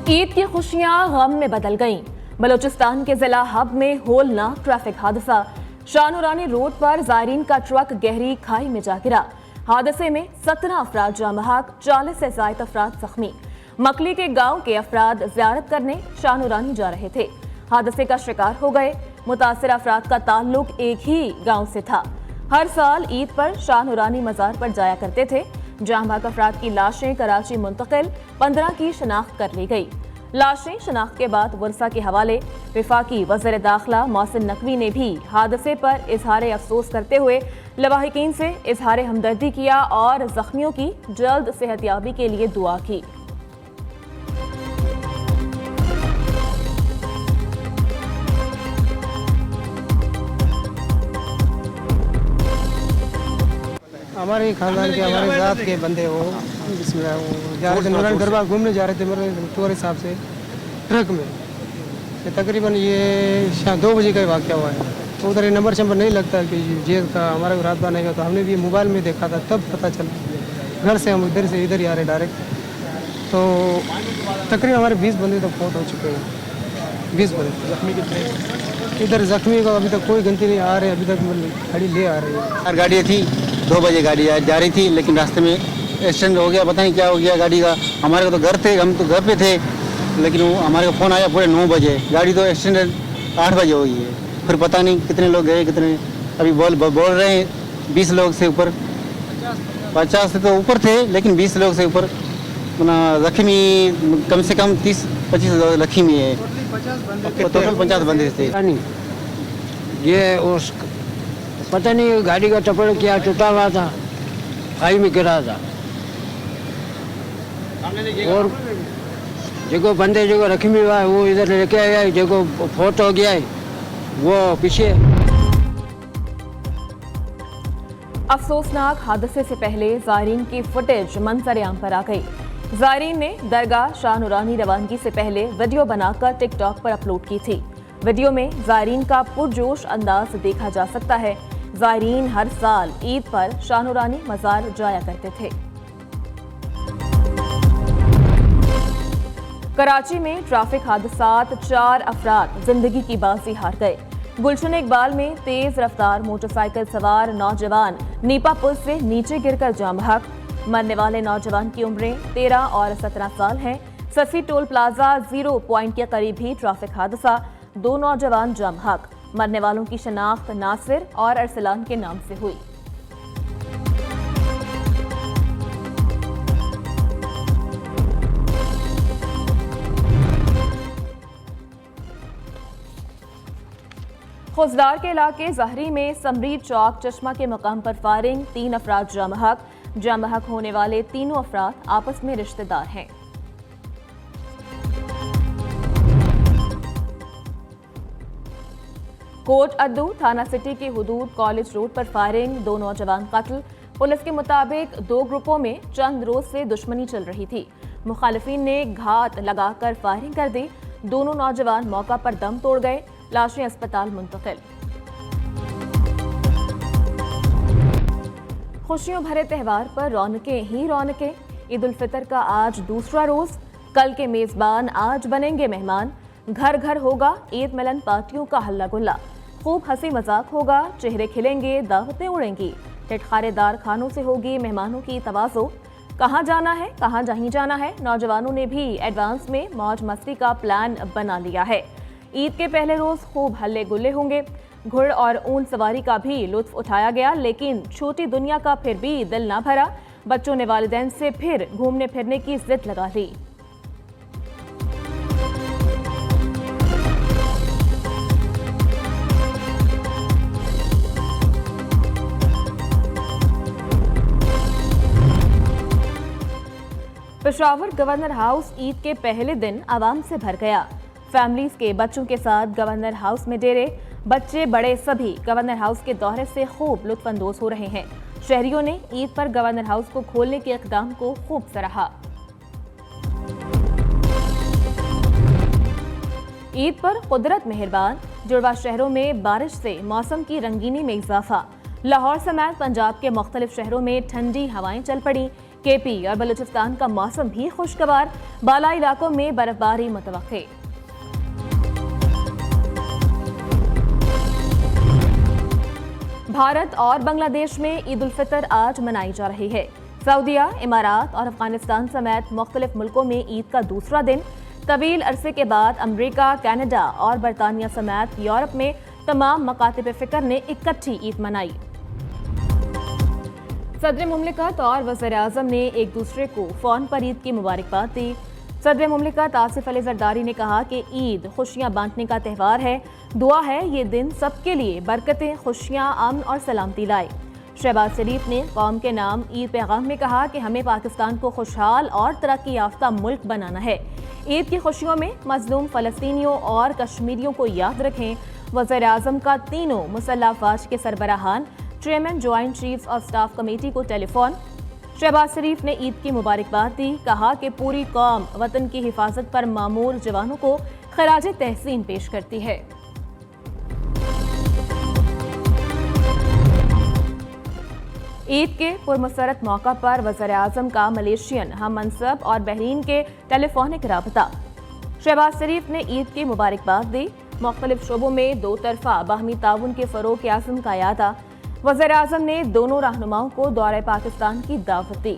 ईद की खुशियां गम में बदल गईं। बलूचिस्तान के जिला हब में होलनाक ट्रैफिक हादसा। शाह-नूरानी रोड पर ज़ायरीन का ट्रक गहरी खाई में जा गिरा। हादसे में 17 अफराद जाँ बहक, 40 से ज़ायद अफराद जख्मी। मकली के गांव के अफराद ज़ियारत करने शाह-नूरानी जा रहे थे, हादसे का शिकार हो गए। मुतासिर अफराद का ताल्लुक एक ही गांव से था। हर साल ईद पर शाह-नूरानी मज़ार पर जाया करते थे। जाँ बहक अफराद की लाशें कराची मुंतकिल, 15 की शनाख्त कर ली गई। लाशें शनाख्त के बाद वर्सा के हवाले। वफाकी वज़ीर दाखिला मोहसिन नकवी ने भी हादसे पर इजहार अफसोस करते हुए लवाहिकीन से इजहार हमदर्दी किया और जख्मियों की जल्द सेहतयाबी के लिए दुआ की। हमारे खानदान के हमारे ज़ात के बंदे वो जा रहे थे नूरानी दरबार घूमने जा रहे थे मेरे टूर हिसाब से ट्रक में। तकरीबन ये शाम 2 बजे का ही वाक़या हुआ है। तो उधर ये नंबर शंबर नहीं लगता कि जेल का हमारा रात बार नहीं हुआ, तो हमने भी मोबाइल में देखा था, तब पता चला। घर से हम इधर से इधर ही आ रहे डायरेक्ट। तो तकरीबन हमारे 20 बंदे तो फौत हो चुके हैं। 20 बंदे जख्मी कितने? इधर जख्मी को अभी तक कोई गिनती नहीं आ रही, अभी तक गाड़ी ले आ रही है। 4 गाड़ियाँ थी, 2 बजे गाड़ी जा रही थी, लेकिन रास्ते में एक्सीडेंट हो गया। पता नहीं क्या हो गया गाड़ी का। हमारे को तो घर थे, हम तो घर पे थे, लेकिन वो हमारे को फ़ोन आया पूरे 9 बजे। गाड़ी तो एक्सीडेंट 8 बजे हुई है। फिर पता नहीं कितने लोग गए, कितने अभी बोल रहे हैं 20 लोग से ऊपर, 50 से तो ऊपर थे, लेकिन 20 लोग से ऊपर जख्मी कम से कम 30-25 जख्मी है। टोटल 50 बंदे थे। ये उस पता नहीं गाड़ी का टपड़ क्या टूटा हुआ था, खाई में गिरा था। और जो बंदे जो रखमी हुआ है वो इधर लेके आया है, जो फोट हो गया है वो पीछे। अफसोसनाक हादसे से पहले ज़ायरीन की फुटेज मंजर आम पर आ गई। ज़ायरीन ने दरगाह शाह-नूरानी रवानगी से पहले वीडियो बनाकर टिकटॉक पर अपलोड की थी। वीडियो में ज़ायरीन का पुरजोश अंदाज देखा जा सकता है। ज़ायरीन हर साल ईद पर शाह-नूरानी मज़ार जाया करते थे। कराची में ट्रैफिक हादसात, 4 अफराद जिंदगी की बाजी हार गए। गुलशन इकबाल में तेज रफ्तार मोटरसाइकिल सवार नौजवान नीपा पुल से नीचे गिरकर जाँ बहक। मरने वाले नौजवान की उम्रें 13 और 17 साल हैं। सफी टोल प्लाजा 0 पॉइंट के करीब ही ट्रैफिक हादसा, 2 नौजवान जाँ बहक। मरने वालों की शनाख्त नासिर और अरसलान के नाम से हुई। खुजदार के इलाके जहरी में समरीर चौक चश्मा के मकाम पर फायरिंग, 3 अफराद जाँ बहक। जाँ बहक होने वाले तीनों अफराद आपस में रिश्तेदार हैं। कोट अद्दू थाना सिटी की हुदूद कॉलेज रोड पर फायरिंग, 2 नौजवान कत्ल। पुलिस के मुताबिक 2 ग्रुपों में चंद रोज से दुश्मनी चल रही थी। मुखालिफिन ने घात लगाकर फायरिंग कर दी। दोनों नौजवान मौका पर दम तोड़ गए। लाशें अस्पताल मुंतकिल। खुशियों भरे त्यौहार पर रौनकें ही रौनकें। ईद उल फितर का आज दूसरा रोज। कल के मेजबान आज बनेंगे मेहमान। घर घर होगा ईद मिलन पार्टियों का हल्ला गुल्ला। खूब हंसी मजाक होगा, चेहरे खिलेंगे, दावतें उड़ेंगी। टिटखारेदार खानों से होगी मेहमानों की तवाज़ो। कहाँ जाना है, कहाँ नहीं जाना है, नौजवानों ने भी एडवांस में मौज मस्ती का प्लान बना लिया है। ईद के पहले रोज खूब हल्ले गुल्ले होंगे। घुड़ और ऊंट सवारी का भी लुत्फ उठाया गया, लेकिन छोटी दुनिया का फिर भी दिल ना भरा। बच्चों ने वालिदैन से फिर घूमने फिरने की जिद लगा ली। पेशावर गवर्नर हाउस ईद के पहले दिन आवाम से भर गया। फैमिलीज के बच्चों के साथ गवर्नर हाउस में डेरे। बच्चे बड़े सभी गवर्नर हाउस के दौरे से खूब लुत्फानंदोज हो रहे हैं। शहरियों ने ईद पर गवर्नर हाउस को खोलने के इक़दाम को खूब सराहा। ईद पर कुदरत मेहरबान, जुड़वा शहरों में बारिश से मौसम की रंगीनी में इजाफा। लाहौर समेत पंजाब के मुख्तलिफ शहरों में ठंडी हवाएं चल पड़ी। केपी और बलूचिस्तान का मौसम भी खुशगवार, बालाई इलाकों में बर्फबारी मुतवक्के। भारत और बांग्लादेश में ईद उल फितर आज मनाई जा रही है। सऊदीया, इमारात और अफगानिस्तान समेत मुख्तलिफ मुल्कों में ईद का दूसरा दिन। तवील अरसे के बाद अमरीका, कनाडा और बरतानिया समेत यूरोप में तमाम मकातिब फिक्र ने इकट्ठी ईद मनाई। सदर मुमलिकत और वज़ीर आज़म ने एक दूसरे को फ़ोन पर ईद की मुबारकबाद दी। सदर मुमलिकत आसिफ अली ज़रदारी ने कहा कि ईद खुशियाँ बांटने का त्यौहार है। दुआ है ये दिन सबके लिए बरकतें, खुशियाँ, अमन और सलामती लाए। शहबाज शरीफ ने कौम के नाम ईद पैगाम में कहा कि हमें पाकिस्तान को खुशहाल और तरक्की याफ्ता मुल्क बनाना है। ईद की खुशियों में मजलूम फ़लस्तीनियों और कश्मीरियों को याद रखें। वज़ीर आज़म का तीनों मुसल्लह अफ़वाज के सरबराहान, chairman joint chiefs of staff committee को टेलीफोन। शहबाज शरीफ ने ईद की मुबारकबाद दी। कहा कि पूरी कौम वतन की हिफाजत पर मामूर जवानों को खराज तहसीन पेश करती है। ईद के पुरमसरत मौका पर वज़ीर आज़म का मलेशियन हम मनसब और बहरीन के टेलीफोनिक राबता। शहबाज शरीफ ने ईद की मुबारकबाद दी। मुख्तलिफ शोबों में दो तरफा बाहमी ताउन के फ़रोग़ के आज़म का यादा। वज़ीर आज़म ने दोनों रहनुमाओं को दौरे पाकिस्तान की दावत दी।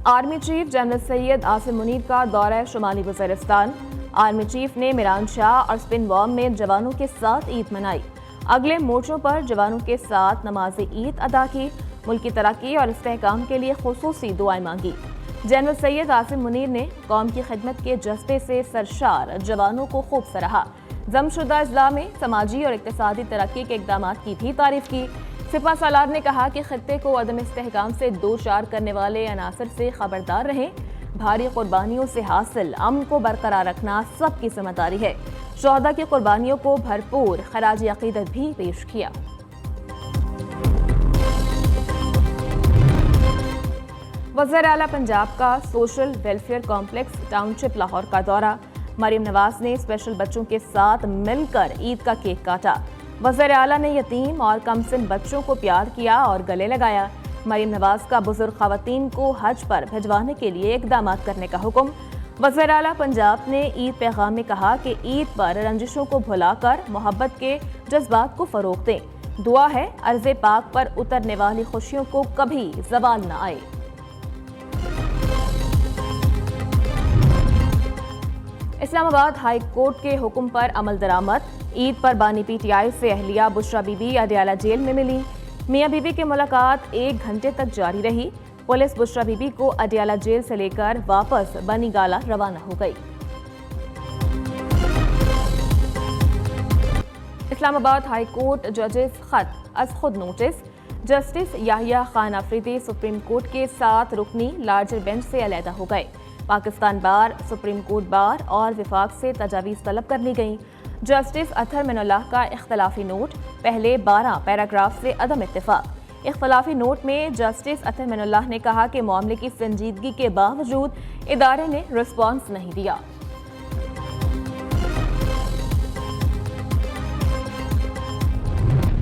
Army chief general Syed Asim Munir का दौरा शुमाली वज़ीरिस्तान। आर्मी चीफ ने मिरान शाह और स्पिन बॉम में जवानों के साथ ईद मनाई। अगले मोर्चों पर जवानों के साथ नमाज ईद अदा की। मुल्क की तरक्की और इस्तेहकाम के लिए खुसूसी दुआएं मांगी। जनरल सैयद आसिम मुनीर ने कौम की खिदमत के जज्बे से सरशार जवानों को खूब सराहा। जमशुदा अजला में समाजी और इक्तिसादी तरक्की के इक़दाम की भी तारीफ की। सिपा सालार ने कहा कि खित्ते को अदम इस्तेहकाम से दो चार करने वाले अनासर से खबरदार रहें। भारी कुर्बानियों से हासिल अमन को बरकरार रखना सबकी जिम्मेदारी है। शोहदा की कुर्बानियों को भरपूर खराज अकीदत भी पेश किया। वज़ीर आला पंजाब का social welfare complex township Lahore का दौरा। मरीम नवाज ने स्पेशल बच्चों के साथ मिलकर ईद का केक काटा। वज़ीर आला ने यतीम और कमसिन बच्चों को प्यार किया और गले लगाया। मरीम नवाज का बुजुर्ग खवातीन को हज पर भिजवाने के लिए इक़दाम करने का हुक्म। वज़ीर आला पंजाब ने ईद पैगाम में कहा कि ईद पर रंजिशों को भुलाकर मोहब्बत के जज्बात को फ़रोग़ दें। दुआ है अर्ज़े पाक पर उतरने वाली खुशियों को कभी ज़वाल न आए। इस्लामाबाद हाई कोर्ट के हुक्म पर अमल दरामद। ईद पर बानी पीटीआई से अहलिया बुशरा बीबी अडियाला जेल में मिली। मियां बीबी की मुलाकात 1 घंटे तक जारी रही। पुलिस बुशरा बीबी को अडियाला जेल से लेकर वापस बनी गाला रवाना हो गई। इस्लामाबाद हाई कोर्ट जजेस खत अज खुद नोटिस। Justice Yahya Khan Afridi supreme court के 7 रुकनी लार्जर बेंच से अलहदा हो गए। Pakistan bar, supreme court bar और विफाक से तजावीज़ तलब कर ली गई। जस्टिस अतहर मिनुल्लाह का इख्तलाफी नोट। पहले 12 पैराग्राफ से अदम इत्तेफाक। इख्तलाफी नोट में जस्टिस अतहर मिनुल्लाह ने कहा कि मामले की संजीदगी के बावजूद इदारे ने रिस्पॉन्स नहीं दिया।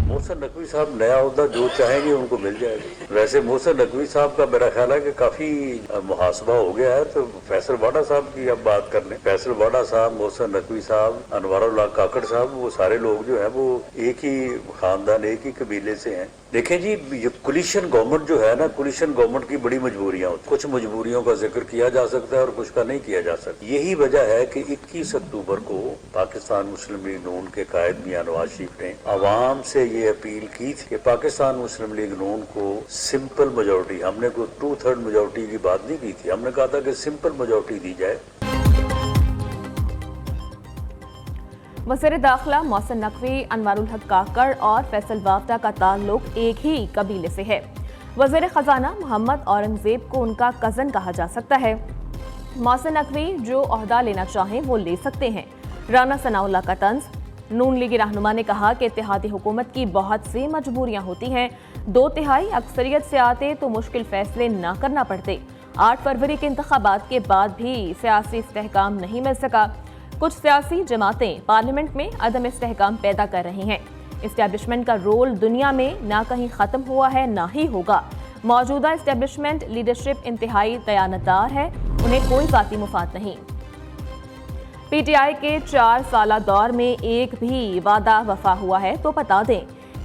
मोहसिन नकवी साहब नया ओहदा जो चाहेंगे उनको मिल जाएगा। वैसे मोहसिन नकवी साहब का मेरा ख्याल है कि काफी मुहासबा हो गया है, तो फैसल वाडा साहब की अब बात कर लें। फैसल वाडा साहब, मोहसिन नकवी साहब, अनवारुल्लाह काकड़ साहब, वो सारे लोग जो है वो एक ही खानदान, एक ही कबीले से हैं। देखें जी, ये कोलिशन गवर्नमेंट जो है ना, कोलिशन गवर्नमेंट की बड़ी मजबूरियां होती। कुछ मजबूरियों का जिक्र किया जा सकता है और कुछ का नहीं किया जा सकता। यही वजह है कि 21 अक्टूबर को पाकिस्तान मुस्लिम लीग नून के कायद मियां नवाज शरीफ ने आवाम से ये अपील की थी कि पाकिस्तान मुस्लिम लीग नून को सिंपल मेजोरिटी, हमने कोई 2/3 मेजोरिटी की बात नहीं की थी, हमने कहा था कि सिंपल मेजोरिटी दी जाए। वज़ीर दाखिला मोहसिन नकवी, अनवारुल हक काकड़ और फैसल वाफ्ता का ताल्लुक एक ही कबीले से है। वज़ीर खजाना मोहम्मद औरंगजेब को उनका कज़न कहा जा सकता है। मोहसिन नकवी जो ओहदा लेना चाहें वो ले सकते हैं। राना सनाउल्लाह का तंज। नून लीगी रहनुमा ने कहा कि इत्तेहादी हुकूमत की बहुत सी मजबूरियां होती हैं। 2/3 अक्सरियत से आते तो मुश्किल फैसले न करना पड़ते। 8 फरवरी के इंतखाबात के बाद भी सियासी इस्तेहकाम नहीं मिल सका। कुछ सियासी जमातें पार्लियामेंट में अदम इस्तेहकाम पैदा कर रही हैं। इस्टेब्लिशमेंट का रोल दुनिया में ना कहीं खत्म हुआ है ना ही होगा। मौजूदा इस्टेब्लिशमेंट लीडरशिप इंतहाई दयानतदार है, उन्हें कोई जाती मुफाद नहीं। पीटीआई के 4 साला दौर में एक भी वादा वफा हुआ है तो बता दें।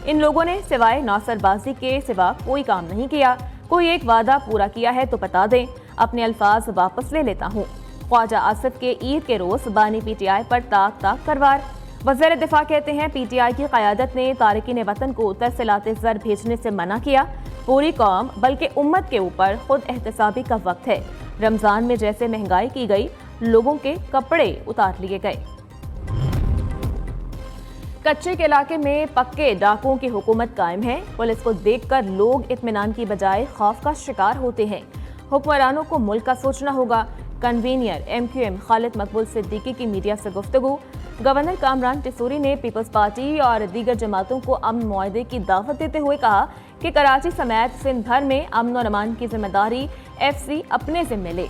इन लोगों ने सिवाय नौसरबाजी के सिवा कोई काम नहीं किया। कोई एक वादा पूरा किया है तो बता दें। अपने अल्फाज वापस ले लेता हूँ। ख्वाजा आसिफ के ईद के रोज बानी पीटीआई पर ताक करवार। वज़ीर दिफा कहते हैं पीटीआई की क़यादत ने तारिकीन वतन को तरसिलाते ज़र भेजने से मना किया। पूरी कौम बल्कि उम्मत के ऊपर खुद एहतसाबी का वक्त है। रमज़ान में जैसे महंगाई की गई, लोगों के कपड़े उतार लिए गए। कच्चे के इलाके में पक्के डाकुओं की हुकूमत कायम है। पुलिस को देखकर लोग इत्मीनान की बजाय खौफ का शिकार होते हैं। हुक्मरानों को मुल्क का सोचना होगा। कन्वीनियर MQM खालिद मकबूल सिद्दीकी की मीडिया से गुफ्तगू। गवर्नर कामरान टिसूरी ने पीपल्स पार्टी और दीगर जमातों को अमन मुआहदे की दावत देते हुए कहा कि कराची समेत सिंध भर में अमन और अमान की जिम्मेदारी FC अपने जिम्मे ले।